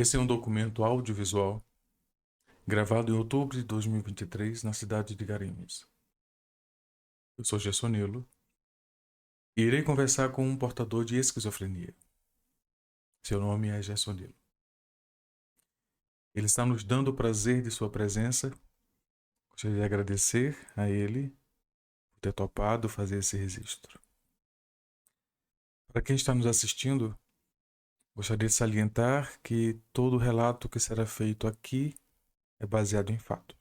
Esse é um documento audiovisual gravado em outubro de 2023 na cidade de Garanhuns. Eu sou Gessonilo e irei conversar com um portador de esquizofrenia. Seu nome é Gessonilo. Ele está nos dando o prazer de sua presença. Gostaria de agradecer a ele por ter topado fazer esse registro. Para quem está nos assistindo, gostaria de salientar que todo o relato que será feito aqui é baseado em fatos.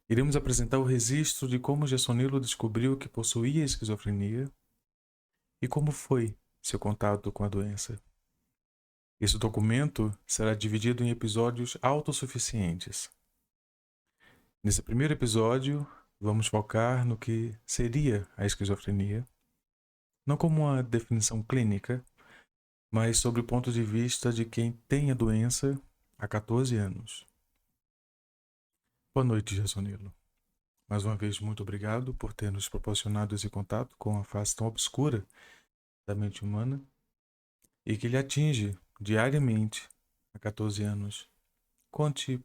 Iremos apresentar o registro de como Gessonilo descobriu que possuía esquizofrenia e como foi seu contato com a doença. Esse documento será dividido em episódios autossuficientes. Nesse primeiro episódio, vamos focar no que seria a esquizofrenia, não como uma definição clínica, mas sobre o ponto de vista de quem tem a doença há 14 anos. Boa noite, Gessonilo. Mais uma vez, muito obrigado por ter nos proporcionado esse contato com a face tão obscura da mente humana e que lhe atinge diariamente há 14 anos. Conte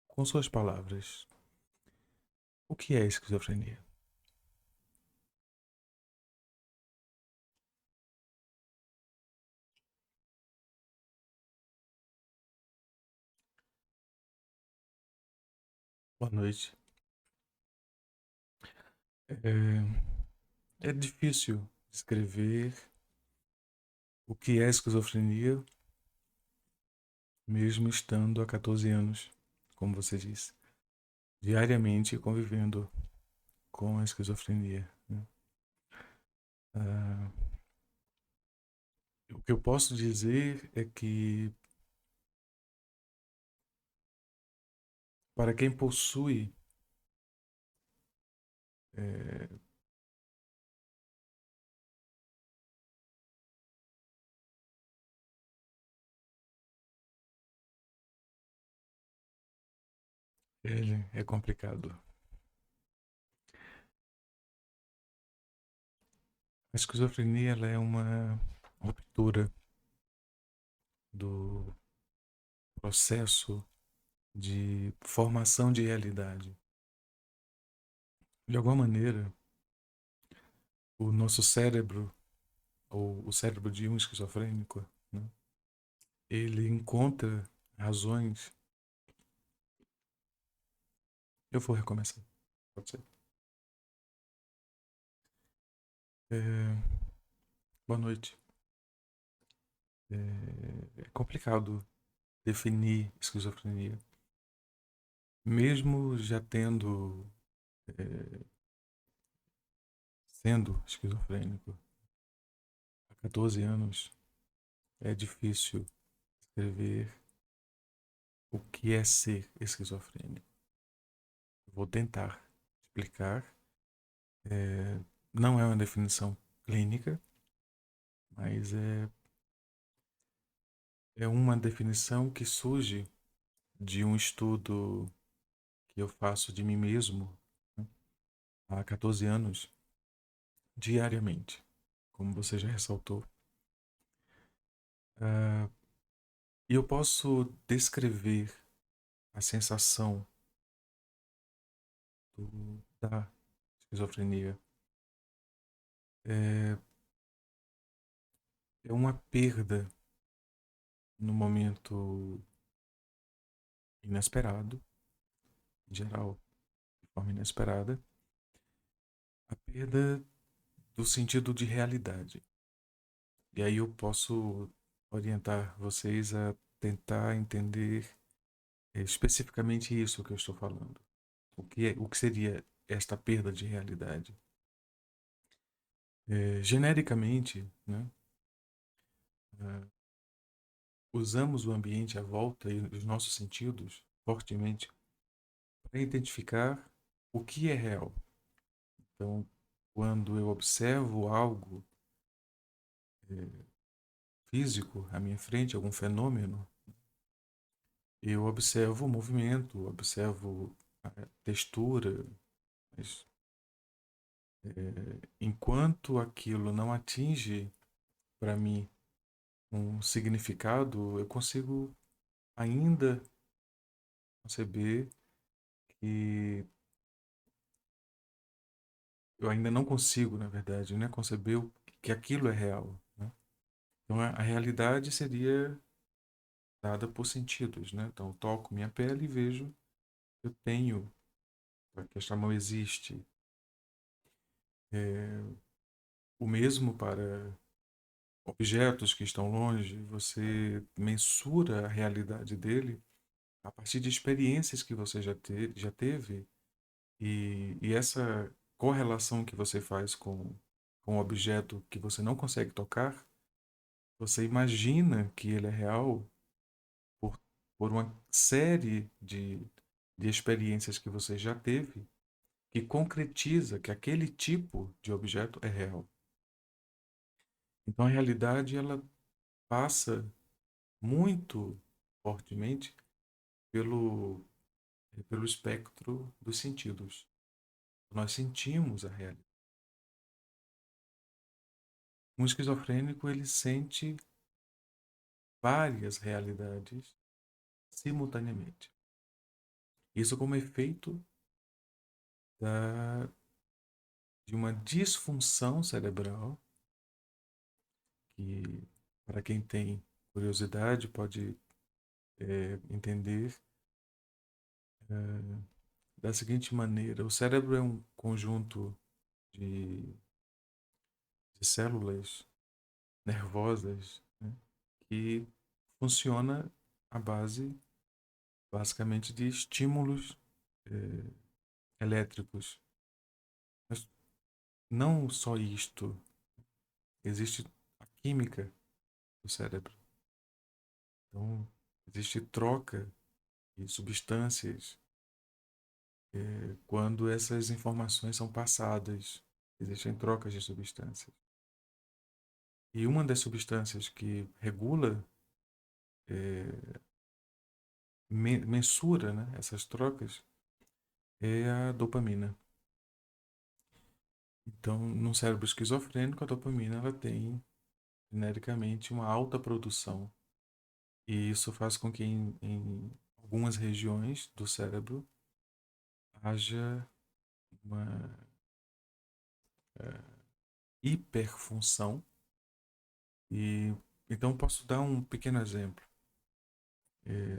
com suas palavras. O que é esquizofrenia? Boa noite. É difícil descrever o que é esquizofrenia, mesmo estando há 14 anos, como você disse, diariamente convivendo com a esquizofrenia, né? Ah, o que eu posso dizer é que, para quem possui é, é complicado. A esquizofrenia ela é uma ruptura do processo de formação de realidade. De alguma maneira, o nosso cérebro, ou o cérebro de um esquizofrênico, né, ele encontra razões. Eu vou recomeçar, pode ser? É, boa noite. É complicado definir esquizofrenia. Mesmo já tendo, é, sendo esquizofrênico há 14 anos, é difícil escrever o que é ser esquizofrênico. Vou tentar explicar. É, não é uma definição clínica, mas é uma definição que surge de um estudo que eu faço de mim mesmo, né, há 14 anos, diariamente, como você já ressaltou. Ah, e eu posso descrever a sensação da esquizofrenia. É, é uma perda no momento inesperado, em geral, de forma inesperada, a perda do sentido de realidade. E aí eu posso orientar vocês a tentar entender especificamente isso que eu estou falando. O que seria esta perda de realidade? Genericamente, né, uh, usamos o ambiente à volta e os nossos sentidos fortemente para identificar o que é real. Então, quando eu observo algo eh, físico à minha frente, algum fenômeno, eu observo o movimento, observo a textura, mas enquanto aquilo não atinge para mim um significado, eu consigo ainda conceber que eu ainda não consigo, na verdade, né, conceber que aquilo é real, né? Então a realidade seria dada por sentidos, né? Então eu toco minha pele e vejo, eu tenho, a questão não existe. É, o mesmo para objetos que estão longe, você mensura a realidade dele a partir de experiências que você já teve e essa correlação que você faz com um objeto que você não consegue tocar, você imagina que ele é real por, por uma série de experiências que você já teve que concretiza que aquele tipo de objeto é real. Então a realidade ela passa muito fortemente pelo, pelo espectro dos sentidos. Nós sentimos a realidade. Um esquizofrênico ele sente várias realidades simultaneamente. Isso como efeito de uma disfunção cerebral que, para quem tem curiosidade, pode entender da seguinte maneira: o cérebro é um conjunto de, de células nervosas, né, que funciona à base, basicamente, de estímulos eh, elétricos. Mas não só isto, existe a química do cérebro. Então, existe troca de substâncias quando essas informações são passadas. Existem trocas de substâncias. E uma das substâncias que regula, mensura, né, essas trocas é a dopamina. Então, num cérebro esquizofrênico, a dopamina ela tem genericamente uma alta produção. E isso faz com que em algumas regiões do cérebro haja uma hiperfunção. E então posso dar um pequeno exemplo.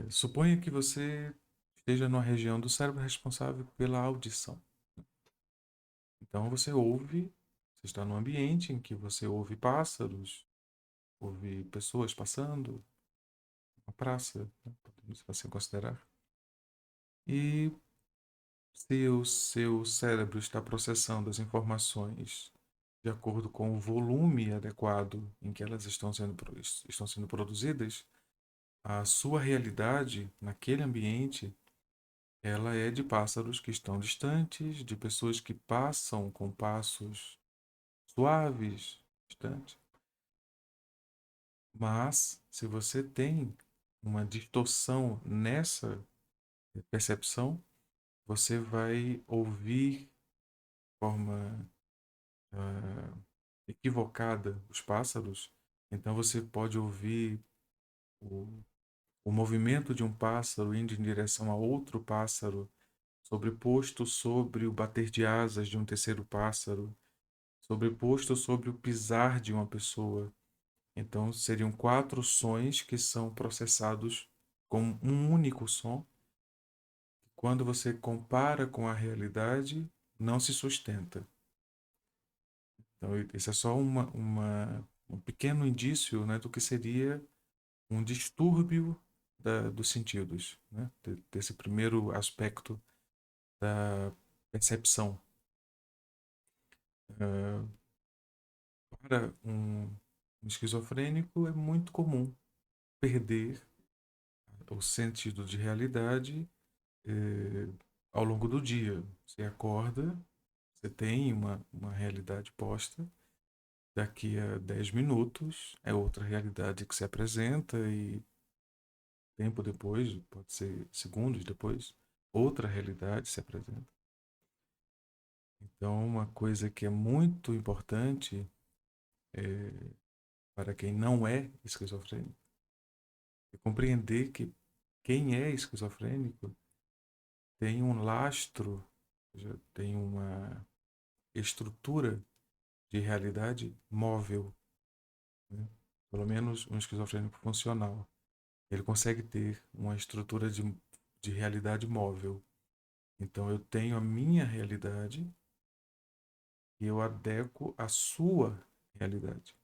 Suponha que você esteja numa região do cérebro responsável pela audição. Então você ouve, você está num ambiente em que você ouve pássaros, ouve pessoas passando, uma praça, né, podemos assim considerar. E se o seu cérebro está processando as informações de acordo com o volume adequado em que elas estão sendo produzidas, a sua realidade naquele ambiente ela é de pássaros que estão distantes, de pessoas que passam com passos suaves, distantes. Mas se você tem uma distorção nessa percepção, você vai ouvir de forma equivocada os pássaros. Então você pode ouvir o, o movimento de um pássaro indo em direção a outro pássaro, sobreposto sobre o bater de asas de um terceiro pássaro, sobreposto sobre o pisar de uma pessoa. Então seriam quatro sons que são processados como um único som. Quando você compara com a realidade, não se sustenta. Então, esse é só um pequeno indício, né, do que seria um distúrbio dos sentidos, né, desse primeiro aspecto da percepção. Uh, para um esquizofrênico, é muito comum perder o sentido de realidade ao longo do dia. Você acorda, você tem uma realidade posta, daqui a 10 minutos é outra realidade que se apresenta e tempo depois, pode ser segundos depois, outra realidade se apresenta. Então, uma coisa que é muito importante para quem não é esquizofrênico. E compreender que quem é esquizofrênico tem um lastro, ou seja, tem uma estrutura de realidade móvel, né? Pelo menos um esquizofrênico funcional. Ele consegue ter uma estrutura de realidade móvel. Então eu tenho a minha realidade e eu adequo à sua realidade.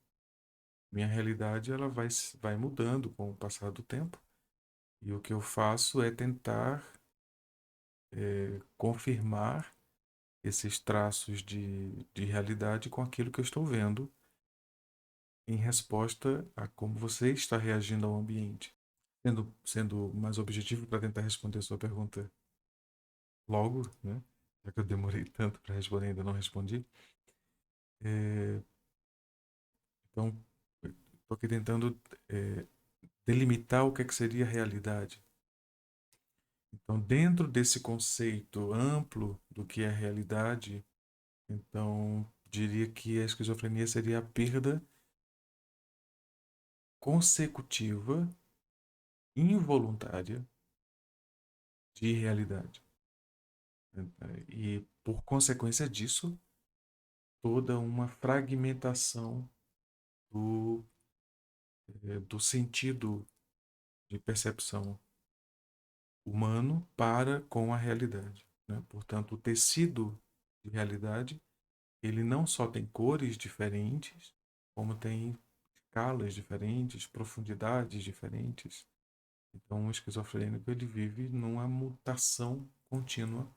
Minha realidade ela vai mudando com o passar do tempo e o que eu faço é tentar confirmar esses traços de realidade com aquilo que eu estou vendo em resposta a como você está reagindo ao ambiente. Sendo mais objetivo para tentar responder a sua pergunta logo, né? Já que eu demorei tanto para responder e ainda não respondi. É, então, estou aqui tentando é, delimitar o que seria realidade. Então, dentro desse conceito amplo do que é realidade, então diria que a esquizofrenia seria a perda consecutiva, involuntária, de realidade. E, por consequência disso, toda uma fragmentação do, do sentido de percepção humano para com a realidade, né? Portanto, o tecido de realidade, ele não só tem cores diferentes, como tem escalas diferentes, profundidades diferentes. Então, o esquizofrênico ele vive numa mutação contínua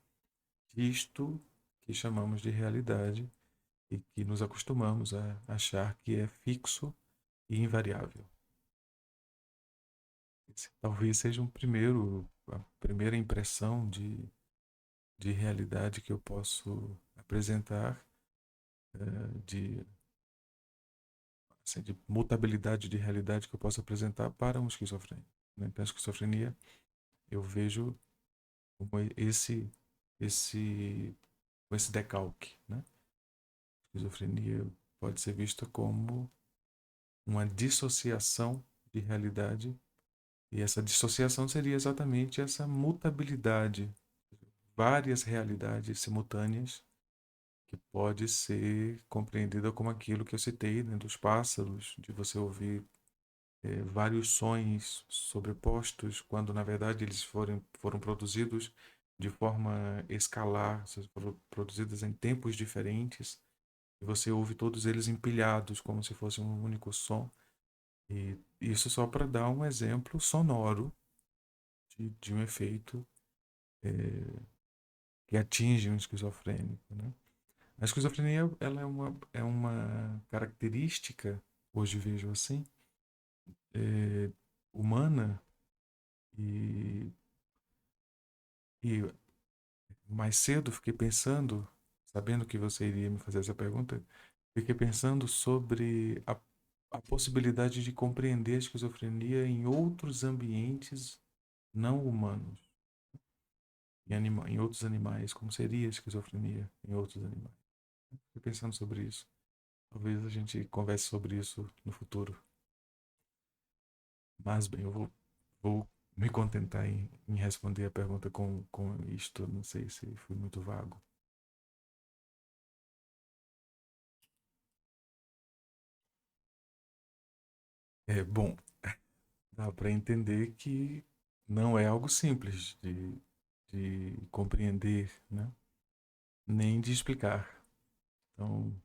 disto que chamamos de realidade e que nos acostumamos a achar que é fixo e invariável. Esse talvez seja a primeira impressão de realidade que eu posso apresentar, de, assim, de mutabilidade de realidade que eu posso apresentar para um esquizofrênico, né? Então, a esquizofrenia eu vejo como esse, esse decalque, né? A esquizofrenia pode ser vista como uma dissociação de realidade e essa dissociação seria exatamente essa mutabilidade, várias realidades simultâneas que pode ser compreendida como aquilo que eu citei, né, dos pássaros, de você ouvir vários sons sobrepostos, quando na verdade eles foram produzidos de forma escalar, ou seja, foram produzidos em tempos diferentes, e você ouve todos eles empilhados como se fosse um único som. E isso só para dar um exemplo sonoro de um efeito que atinge um esquizofrênico, né? A esquizofrenia ela é uma característica, hoje vejo assim, é, humana e, e mais cedo fiquei pensando, sabendo que você iria me fazer essa pergunta, fiquei pensando sobre a possibilidade de compreender a esquizofrenia em outros ambientes não humanos, em outros animais, como seria a esquizofrenia em outros animais. Fiquei pensando sobre isso. Talvez a gente converse sobre isso no futuro. Mas bem, vou me contentar em responder a pergunta com isto. Não sei se foi muito vago. É bom, dá para entender que não é algo simples de compreender, né? Nem de explicar. Então,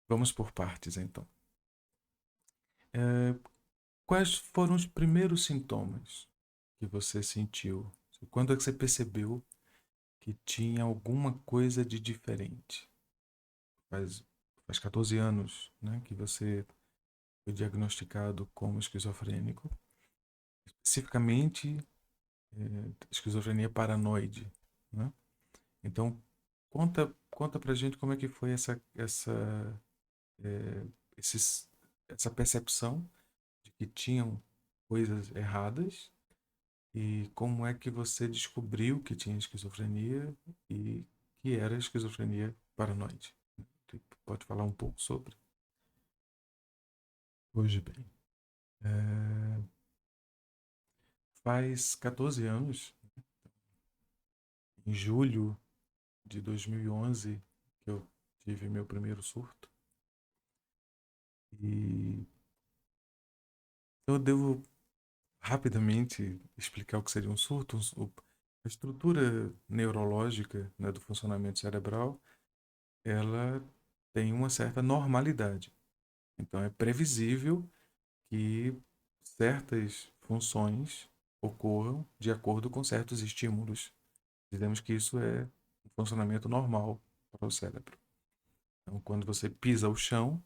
vamos por partes, então. É, quais foram os primeiros sintomas que você sentiu? Quando é que você percebeu que tinha alguma coisa de diferente? Faz, faz 14 anos, né, que você foi diagnosticado como esquizofrênico, especificamente esquizofrenia paranoide, né? Então, conta pra gente como é que foi é, esses, essa percepção de que tinham coisas erradas e como é que você descobriu que tinha esquizofrenia e que era esquizofrenia paranoide. Pode falar um pouco sobre? Hoje bem, é, faz 14 anos, em julho de 2011, que eu tive meu primeiro surto. E eu devo rapidamente explicar o que seria um surto. A estrutura neurológica, né, do funcionamento cerebral, ela tem uma certa normalidade. Então é previsível que certas funções ocorram de acordo com certos estímulos. Dizemos que isso é um funcionamento normal para o cérebro. Então, quando você pisa o chão,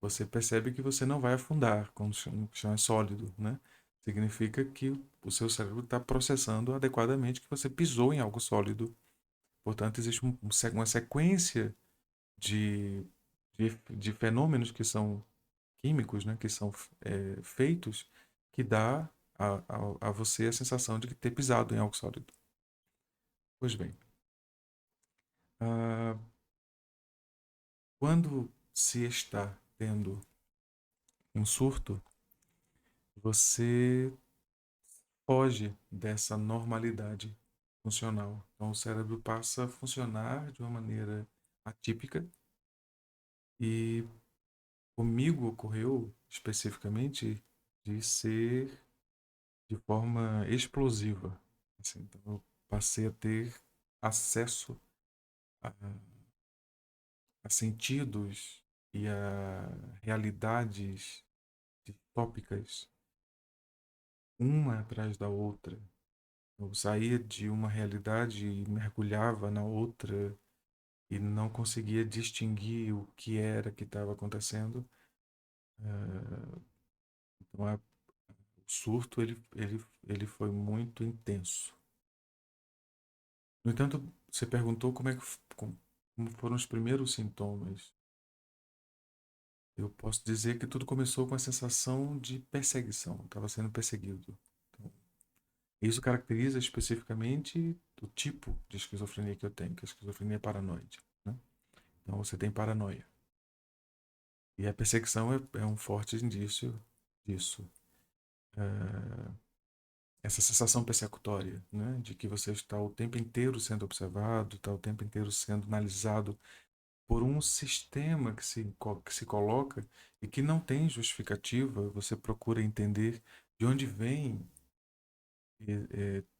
você percebe que você não vai afundar quando o chão é sólido, né? Significa que o seu cérebro está processando adequadamente que você pisou em algo sólido. Portanto, existe uma sequência de, de fenômenos que são químicos, né? Que são feitos que dá a você a sensação de ter pisado em algo sólido. Pois bem, ah, quando se está tendo um surto, você foge dessa normalidade funcional. Então, o cérebro passa a funcionar de uma maneira atípica e comigo ocorreu especificamente de ser de forma explosiva. Assim, então, eu passei a ter acesso a, a sentidos e a realidades distópicas, uma atrás da outra. Eu saía de uma realidade e mergulhava na outra e não conseguia distinguir o que era que estava acontecendo. Eh, então, o surto ele foi muito intenso. No entanto, você perguntou como foram os primeiros sintomas. Eu posso dizer que tudo começou com a sensação de perseguição. Estava sendo perseguido. Então, isso caracteriza especificamente o tipo de esquizofrenia que eu tenho, que é a esquizofrenia paranoide, né? Então você tem paranoia. E a perseguição é um forte indício disso. É, essa sensação persecutória, né? De que você está o tempo inteiro sendo observado, está o tempo inteiro sendo analisado por um sistema que se coloca e que não tem justificativa. Você procura entender de onde vem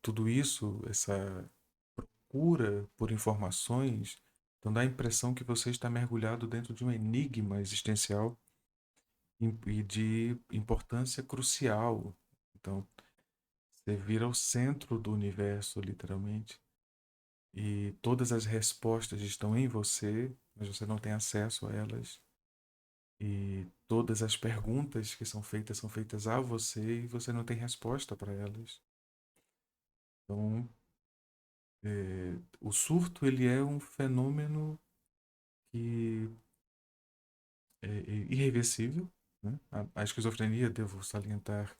tudo isso, essa procura por informações. Então dá a impressão que você está mergulhado dentro de um enigma existencial e de importância crucial. Então, você vira o centro do universo, literalmente, e todas as respostas estão em você, mas você não tem acesso a elas. E todas as perguntas que são feitas a você e você não tem resposta para elas. Então, o surto ele é um fenômeno que é irreversível, né? A esquizofrenia, devo salientar,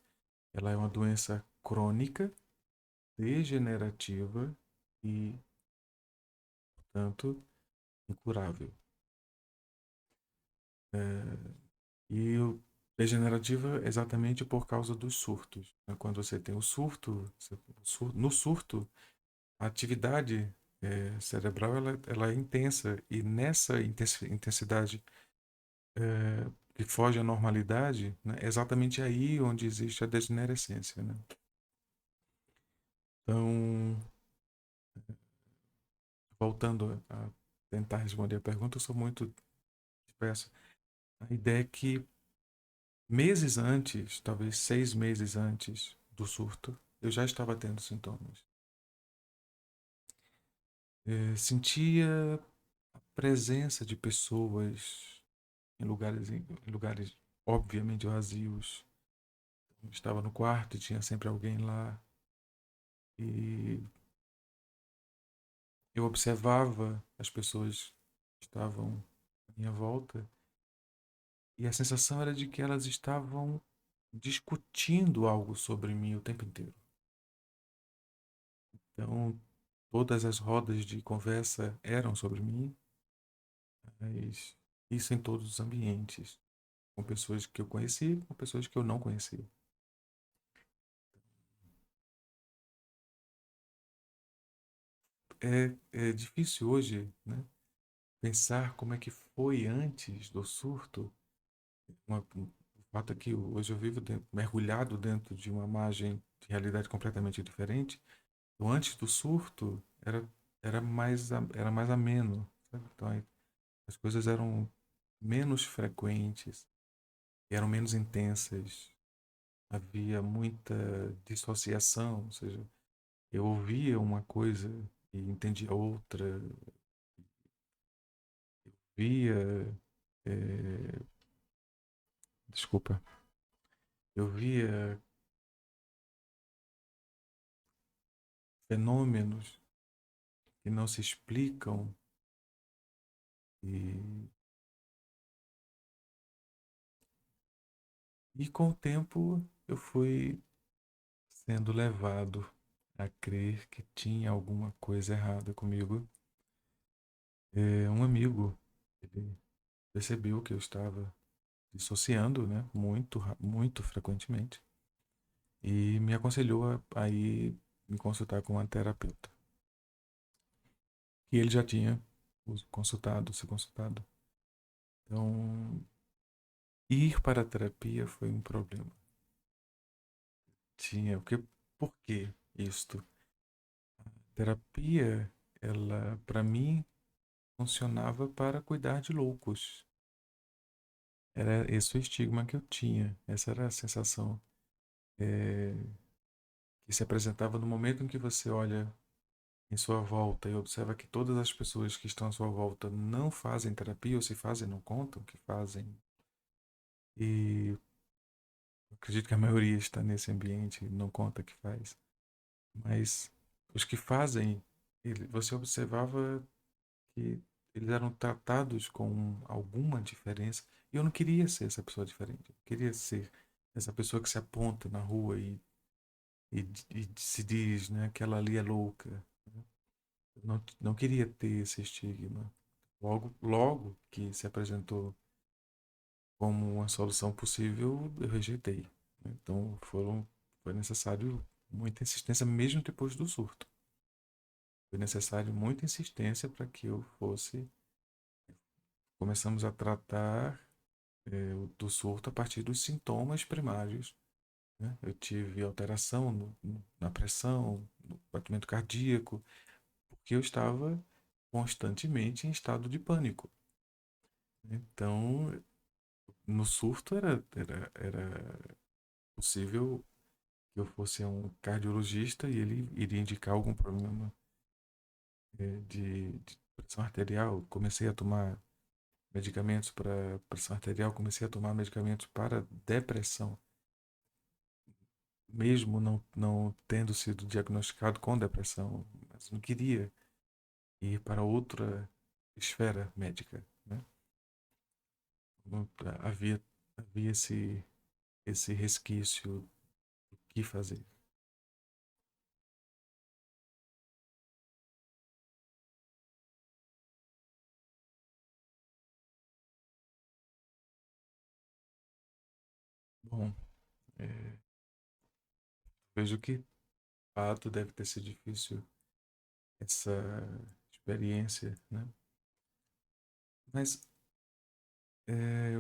ela é uma doença crônica, degenerativa e, portanto, incurável. É, e o degenerativa exatamente por causa dos surtos, né? Quando você tem o surto, no surto, a atividade cerebral ela é intensa e nessa intensidade que foge à normalidade, né, é exatamente aí onde existe a degenerescência, né? Então, voltando a tentar responder a pergunta, eu sou muito disperso. A ideia é que meses antes, talvez 6 meses antes do surto, eu já estava tendo sintomas. Sentia a presença de pessoas em lugares obviamente vazios. Eu estava no quarto e tinha sempre alguém lá. E eu observava as pessoas que estavam à minha volta e a sensação era de que elas estavam discutindo algo sobre mim o tempo inteiro. Então, todas as rodas de conversa eram sobre mim, mas isso em todos os ambientes. com pessoas que eu conheci, com pessoas que eu não conhecia. É difícil hoje, né, pensar como é que foi antes do surto. O fato é que hoje eu vivo mergulhado dentro de uma margem de realidade completamente diferente. O antes do surto era mais ameno, sabe? Então, as coisas eram menos frequentes, eram menos intensas, havia muita dissociação, ou seja, eu ouvia uma coisa e entendia outra, via, eh, desculpa, eu via fenômenos que não se explicam e, e com o tempo eu fui sendo levado a crer que tinha alguma coisa errada comigo. Um amigo, ele percebeu que eu estava dissociando, né, muito frequentemente, e me aconselhou a ir me consultar com uma terapeuta. E ele já tinha se consultado. Então, ir para a terapia foi um problema. Por que isto? Terapia, ela, para mim, funcionava para cuidar de loucos. Era esse o estigma que eu tinha. Essa era a sensação eh, que se apresentava no momento em que você olha em sua volta e observa que todas as pessoas que estão à sua volta não fazem terapia, ou se fazem, não contam que fazem. E eu acredito que a maioria está nesse ambiente e não conta que faz. Mas os que fazem, você observava que eles eram tratados com alguma diferença. E eu não queria ser essa pessoa diferente. Eu queria ser essa pessoa que se aponta na rua e se diz, né, que ela ali é louca. Né? Eu não queria ter esse estigma. Logo que se apresentou como uma solução possível, eu rejeitei. Né? Então foi necessário muita insistência, mesmo depois do surto. Foi necessário muita insistência para que eu fosse. Começamos a tratar do surto a partir dos sintomas primários. Né? Eu tive alteração na pressão, no batimento cardíaco, porque eu estava constantemente em estado de pânico. Então, no surto era possível que eu fosse a um cardiologista e ele iria indicar algum problema de pressão arterial. Comecei a tomar medicamentos para pressão arterial, comecei a tomar medicamentos para depressão, mesmo não tendo sido diagnosticado com depressão, mas não queria ir para outra esfera médica, né? Havia, havia esse resquício do que fazer. Bom, é, vejo que, de fato, deve ter sido difícil essa experiência, né? Mas é,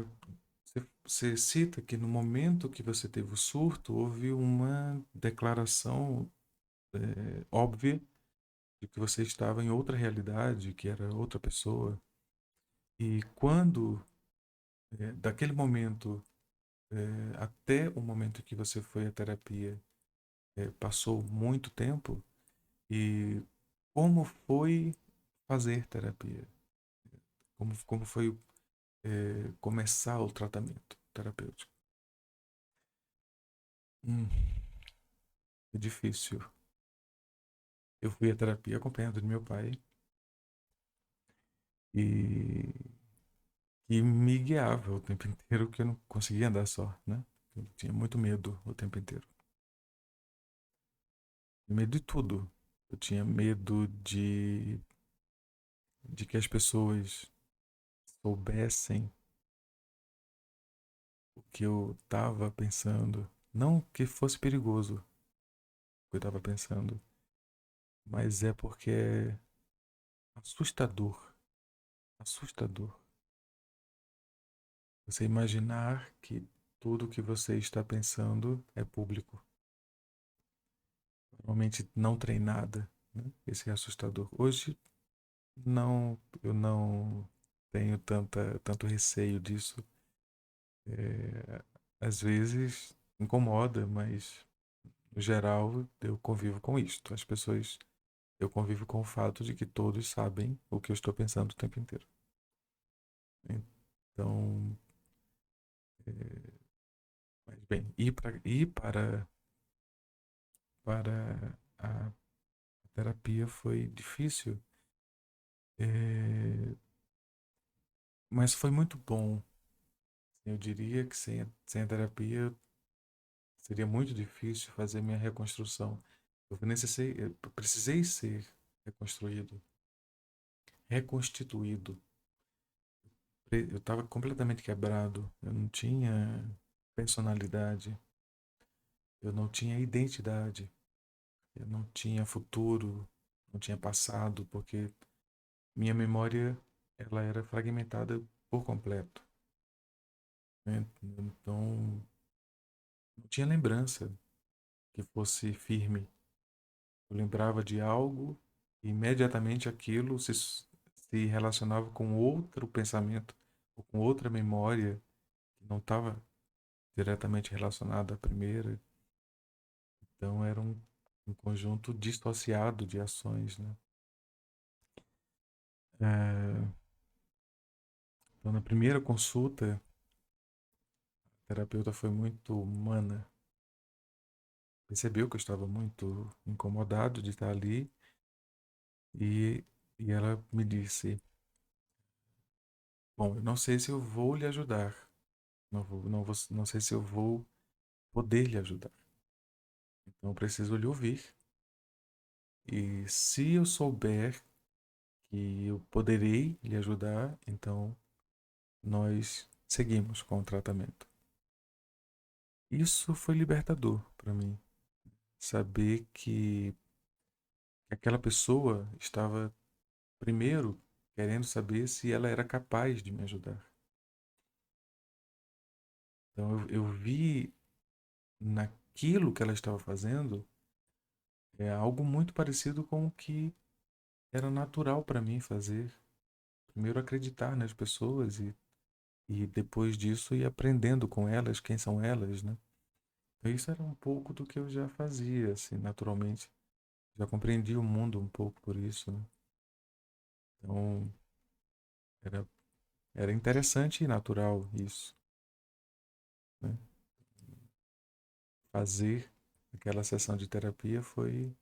você cita que no momento que você teve o surto, houve uma declaração óbvia de que você estava em outra realidade, que era outra pessoa. E quando, daquele momento até o momento que você foi à terapia, passou muito tempo, e como foi fazer terapia? Como foi começar o tratamento terapêutico? Hum, é difícil. Eu fui à terapia acompanhado de meu pai e, e me guiava o tempo inteiro, que eu não conseguia andar só, né? Eu tinha muito medo o tempo inteiro. Medo de tudo. Eu tinha medo de que as pessoas soubessem que eu estava pensando, não que fosse perigoso o que eu estava pensando, mas é porque é assustador, assustador. Você imaginar que tudo que você está pensando é público, normalmente não treinada, né? Esse é assustador. Hoje não, eu não tenho tanto receio disso. É, às vezes incomoda, mas no geral eu convivo com isto. As pessoas, eu convivo com o fato de que todos sabem o que eu estou pensando o tempo inteiro. Então, mas bem, para a terapia foi difícil, é, mas foi muito bom. Eu diria que sem a terapia seria muito difícil fazer minha reconstrução. Eu precisei ser reconstruído, reconstituído. Eu estava completamente quebrado. Eu não tinha personalidade, eu não tinha identidade, eu não tinha futuro, não tinha passado, porque minha memória ela era fragmentada por completo, né? Então, não tinha lembrança que fosse firme. Eu lembrava de algo e imediatamente aquilo se relacionava com outro pensamento ou com outra memória que não estava diretamente relacionada à primeira. Então era um conjunto dissociado de ações, né? Então na primeira consulta, a terapeuta foi muito humana. Percebeu que eu estava muito incomodado de estar ali e, e ela me disse: Bom, eu não sei se eu vou lhe ajudar. Não sei se eu vou poder lhe ajudar. Então eu preciso lhe ouvir. E se eu souber que eu poderei lhe ajudar, então nós seguimos com o tratamento. Isso foi libertador para mim. Saber que aquela pessoa estava, primeiro, querendo saber se ela era capaz de me ajudar. Então eu vi naquilo que ela estava fazendo algo muito parecido com o que era natural para mim fazer. Primeiro acreditar nas pessoas e depois disso ir aprendendo com elas quem são elas, né? Então, isso era um pouco do que eu já fazia, assim, naturalmente. Já compreendi o mundo um pouco por isso, né? Então, era, era interessante e natural isso, né? Fazer aquela sessão de terapia foi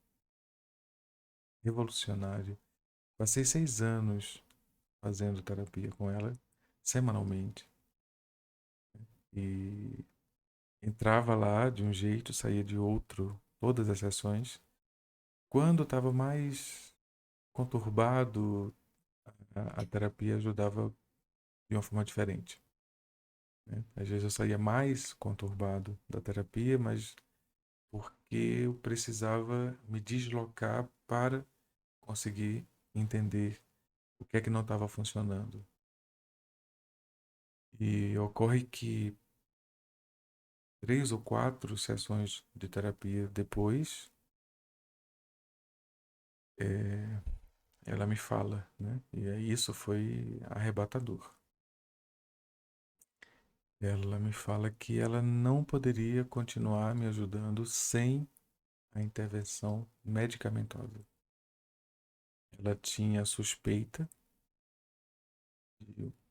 revolucionário. Passei 6 anos fazendo terapia com ela, semanalmente. E entrava lá de um jeito, saía de outro, todas as sessões. Quando estava mais conturbado, a terapia ajudava de uma forma diferente, né? Às vezes eu saía mais conturbado da terapia, mas porque eu precisava me deslocar para conseguir entender o que é que não estava funcionando. E ocorre que 3 ou 4 sessões de terapia depois, é, ela me fala, né? E aí isso foi arrebatador. Ela me fala que ela não poderia continuar me ajudando sem a intervenção medicamentosa. Ela tinha suspeita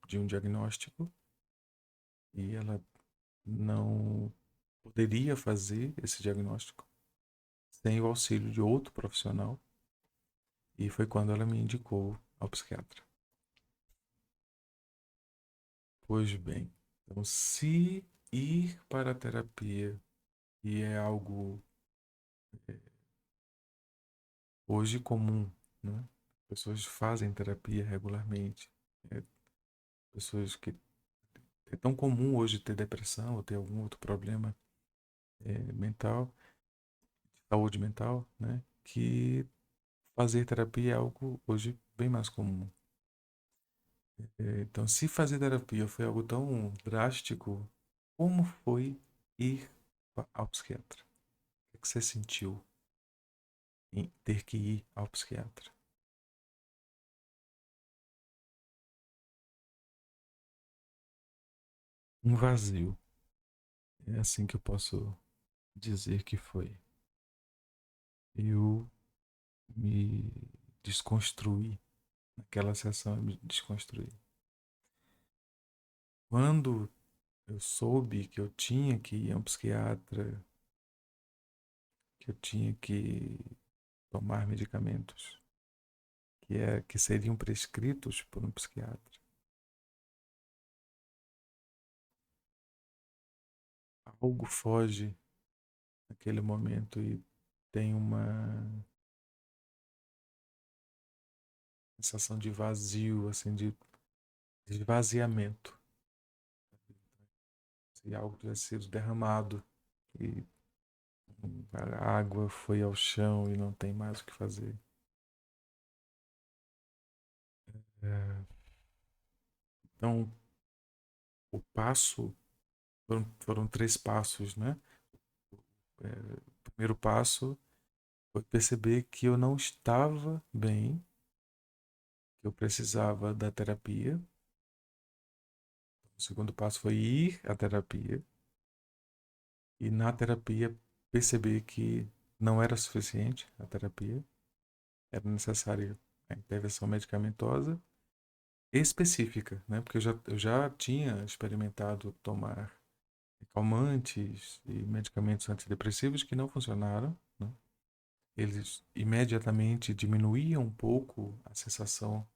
de um diagnóstico e ela não poderia fazer esse diagnóstico sem o auxílio de outro profissional. E foi quando ela me indicou ao psiquiatra. Pois bem, então se ir para a terapia, e é algo hoje comum, né? Pessoas fazem terapia regularmente. É, pessoas que é tão comum hoje ter depressão ou ter algum outro problema mental, saúde mental, né? Que fazer terapia é algo hoje bem mais comum. Então, se fazer terapia foi algo tão drástico, como foi ir ao psiquiatra? O que você sentiu em ter que ir ao psiquiatra? Um vazio. É assim que eu posso dizer que foi. Eu me desconstruí. Naquela sessão eu me desconstruí. Quando eu soube que eu tinha que ir a um psiquiatra, que eu tinha que tomar medicamentos que seriam prescritos por um psiquiatra, algo foge naquele momento e tem uma sensação de vazio, assim, de esvaziamento. Se algo tivesse sido derramado e a água foi ao chão e não tem mais o que fazer. É, então, o passo foram três passos, né? O primeiro passo foi perceber que eu não estava bem, que eu precisava da terapia. O segundo passo foi ir à terapia e na terapia perceber que não era suficiente a terapia, era necessária a intervenção medicamentosa específica, né? Porque eu já tinha experimentado tomar calmantes e medicamentos antidepressivos que não funcionaram, né? Eles imediatamente diminuíam um pouco a sensação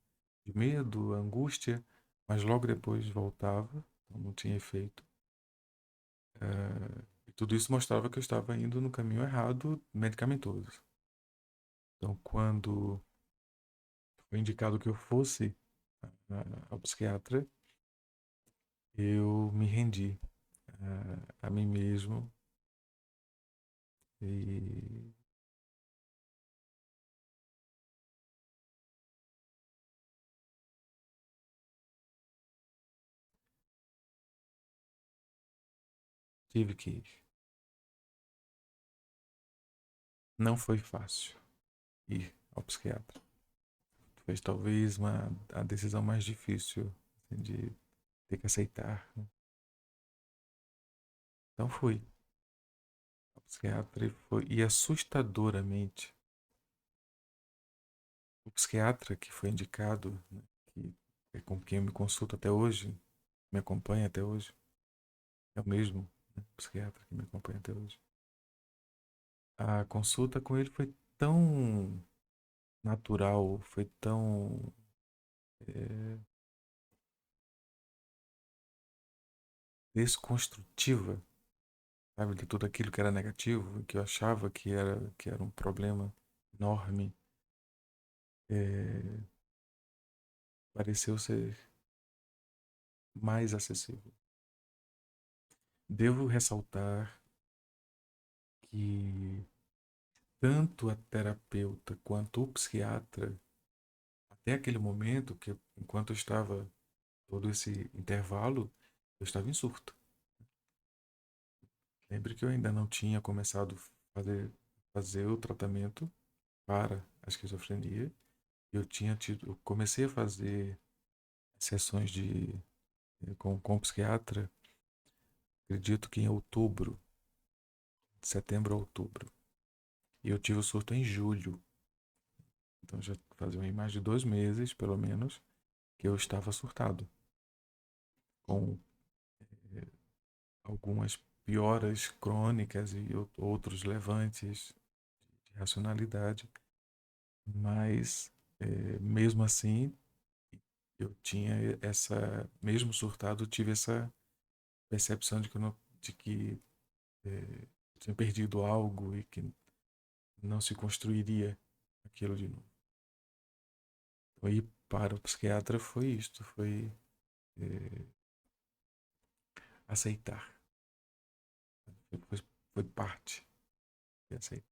de medo, angústia, mas logo depois voltava, então não tinha efeito. E tudo isso mostrava que eu estava indo no caminho errado medicamentoso. Então, quando foi indicado que eu fosse ao psiquiatra, eu me rendi a mim mesmo e tive que ir. Não foi fácil ir ao psiquiatra. Foi talvez a decisão mais difícil assim, de ter que aceitar, né? Então fui ao psiquiatra e assustadoramente o psiquiatra que foi indicado, né, que é com quem eu me consulto até hoje, me acompanha até hoje, é o mesmo, né, psiquiatra que me acompanha até hoje. A consulta com ele foi tão natural, foi tão é, desconstrutiva, sabe, de tudo aquilo que era negativo, que eu achava que era um problema enorme, é, pareceu ser mais acessível. Devo ressaltar que tanto a terapeuta quanto o psiquiatra, até aquele momento, que enquanto eu estava todo esse intervalo, eu estava em surto. Lembre que eu ainda não tinha começado a fazer o tratamento para a esquizofrenia. Eu comecei a fazer sessões com o psiquiatra, acredito que em outubro, de setembro a outubro. E eu tive o surto em julho. Então já fazia mais de 2 meses, pelo menos, que eu estava surtado, com algumas pioras crônicas e outros levantes de racionalidade. Mas, mesmo assim, eu tinha mesmo surtado, eu tive essa percepção de que, eu não, de que eu tinha perdido algo e que não se construiria aquilo de novo. Então, ir para o psiquiatra foi isto, foi aceitar. Foi parte de aceitar.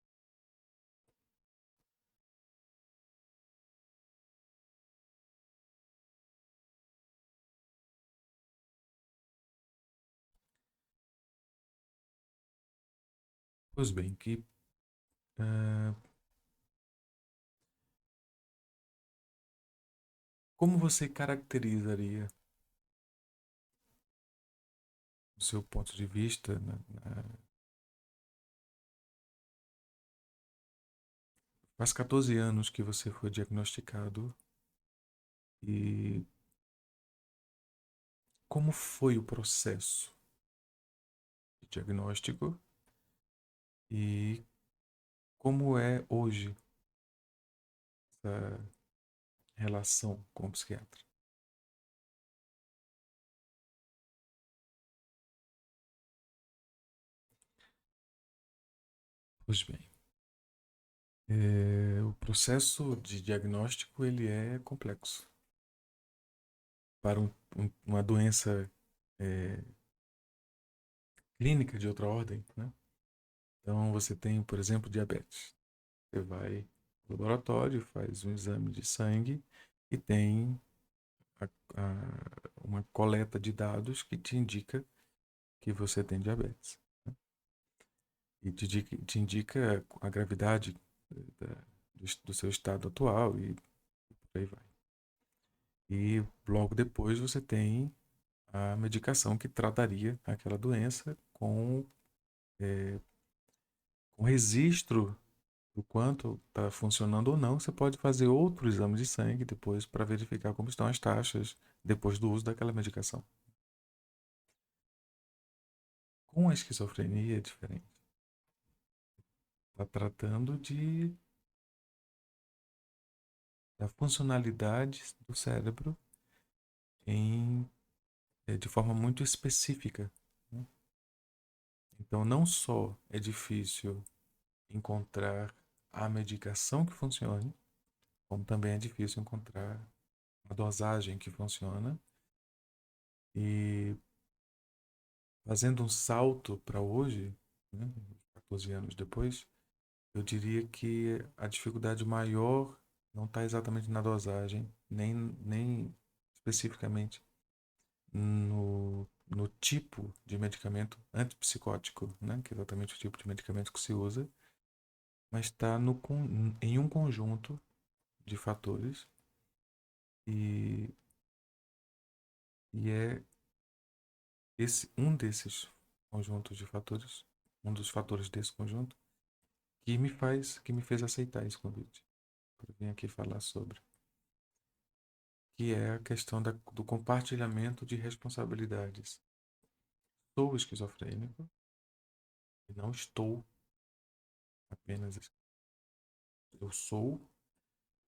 Pois bem, ah, como você caracterizaria o seu ponto de vista faz 14 anos que você foi diagnosticado e como foi o processo de diagnóstico e como é hoje essa relação com o psiquiatra? Pois bem, o processo de diagnóstico ele é complexo. Para uma doença é, clínica de outra ordem, né? Então você tem, por exemplo, diabetes. Você vai no laboratório, faz um exame de sangue e tem uma coleta de dados que te indica que você tem diabetes, né? E te indica a gravidade do seu estado atual e por aí vai. E logo depois você tem a medicação que trataria aquela doença é, com registro do quanto está funcionando ou não. Você pode fazer outro exame de sangue depois para verificar como estão as taxas depois do uso daquela medicação. Com a esquizofrenia é diferente. Está tratando da funcionalidade do cérebro em, de forma muito específica, né? Então, não só é difícil encontrar a medicação que funcione, como também é difícil encontrar a dosagem que funciona. E fazendo um salto para hoje, né, 14 anos depois, eu diria que a dificuldade maior não está exatamente na dosagem, nem especificamente no tipo de medicamento antipsicótico, né, que é exatamente o tipo de medicamento que se usa, mas está em um conjunto de fatores e, e é um desses conjuntos de fatores, um dos fatores desse conjunto, que me fez aceitar esse convite para vir aqui falar sobre, que é a questão do compartilhamento de responsabilidades. Sou esquizofrênico e não estou apenas. Eu sou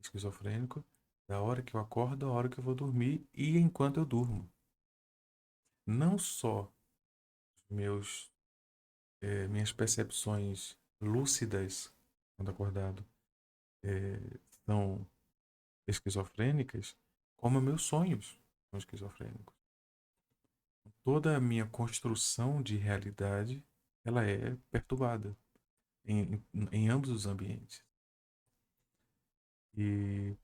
esquizofrênico da hora que eu acordo à hora que eu vou dormir e enquanto eu durmo. Não só meus, minhas percepções lúcidas quando acordado são esquizofrênicas, como meus sonhos são esquizofrênicos. Toda a minha construção de realidade ela é perturbada em ambos os ambientes. E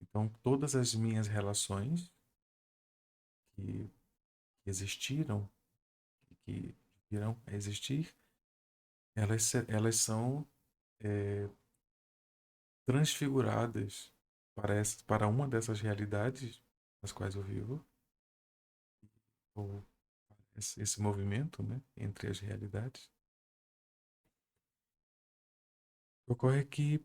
então todas as minhas relações que existiram e que virão a existir, elas são é, transfiguradas para uma dessas realidades nas quais eu vivo, ou esse movimento, né, entre as realidades. Ocorre que,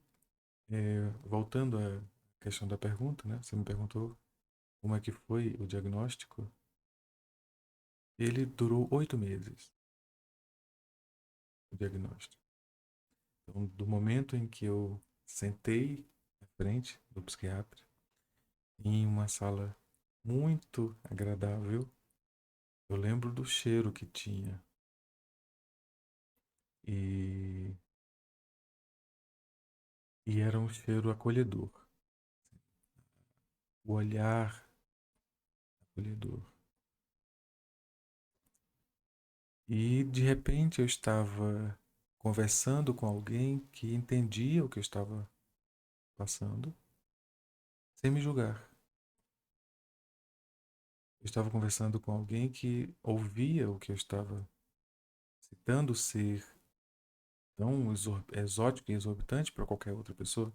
voltando à questão da pergunta, né, você me perguntou como é que foi o diagnóstico. Ele durou 8 meses, o diagnóstico. Então, do momento em que eu sentei à frente do psiquiatra, em uma sala muito agradável, eu lembro do cheiro que tinha. E, e era um cheiro acolhedor. O olhar acolhedor. E de repente eu estava conversando com alguém que entendia o que eu estava passando, sem me julgar. Eu estava conversando com alguém que ouvia o que eu estava citando ser tão exótico e exorbitante para qualquer outra pessoa,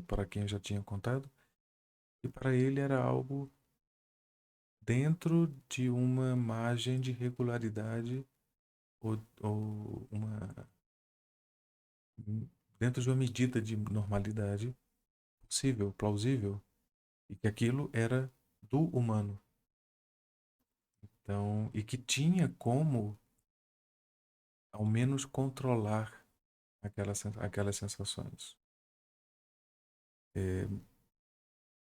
para quem eu já tinha contado, e para ele era algo dentro de uma margem de regularidade ou dentro de uma medida de normalidade possível, plausível, e que aquilo era do humano. Então, e que tinha como, ao menos, controlar aquelas sensações. É,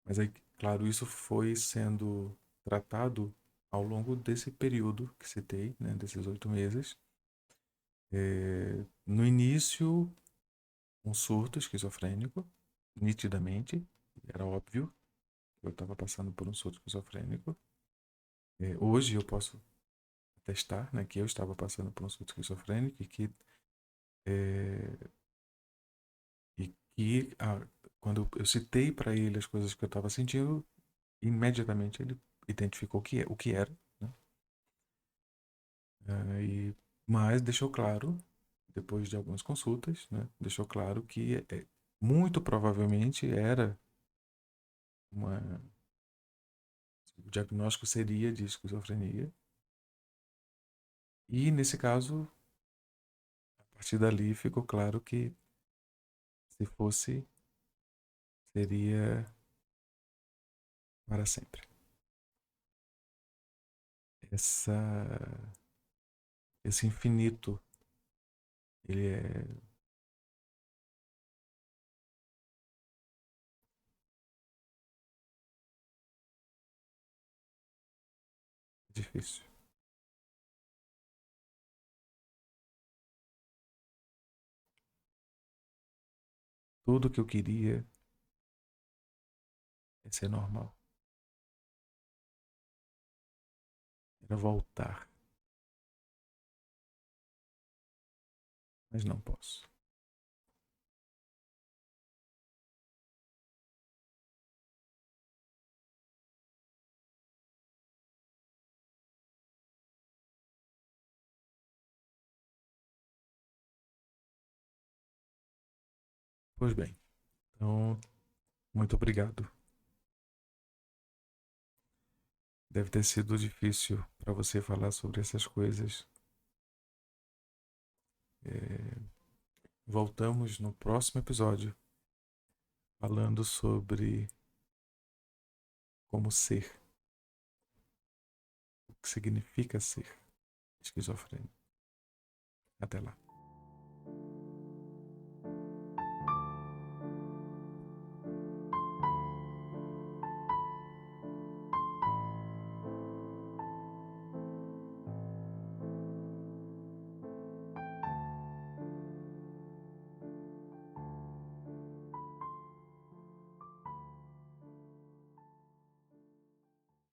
mas aí, claro, isso foi sendo tratado ao longo desse período que citei, né, desses 8 meses. No início, um surto esquizofrênico, nitidamente, era óbvio que eu estava passando por um surto esquizofrênico. Hoje eu posso atestar, né, que eu estava passando por um surto esquizofrênico é, e que quando eu citei para ele as coisas que eu estava sentindo, imediatamente ele identificou o que era, né? Mas deixou claro, depois de algumas consultas, né, deixou claro que muito provavelmente era uma, o diagnóstico seria de esquizofrenia. E nesse caso, a partir dali ficou claro que se fosse, seria para sempre. Essa, esse infinito, ele é difícil. Tudo que eu queria é ser normal. Era voltar, mas não posso. Pois bem, então, muito obrigado. Deve ter sido difícil para você falar sobre essas coisas. É, voltamos no próximo episódio falando sobre como ser, o que significa ser esquizofrênico. Até lá.